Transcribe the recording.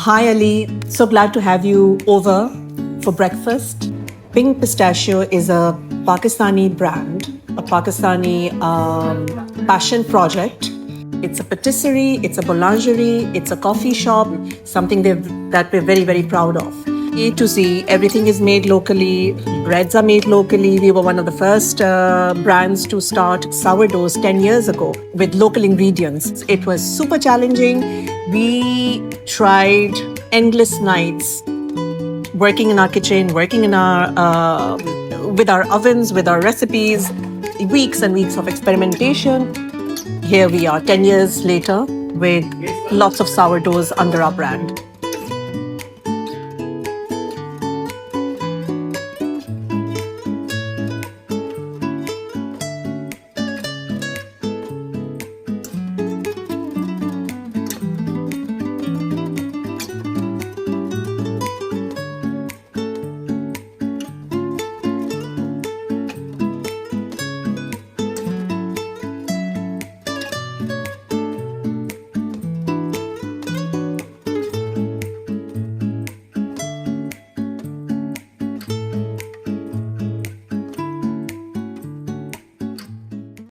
Hi Ali, so glad to have you over for breakfast. Pink Pistachio is a Pakistani brand, a Pakistani passion project. It's a patisserie, it's a boulangerie, it's a coffee shop, something that we're very, very proud of. A to Z, everything is made locally, breads are made locally. We were one of the first brands to start sourdoughs 10 years ago with local ingredients. It was super challenging. We tried endless nights working in our kitchen, working in our with our ovens, with our recipes, weeks and weeks of experimentation. Here we are 10 years later with lots of sourdoughs under our brand.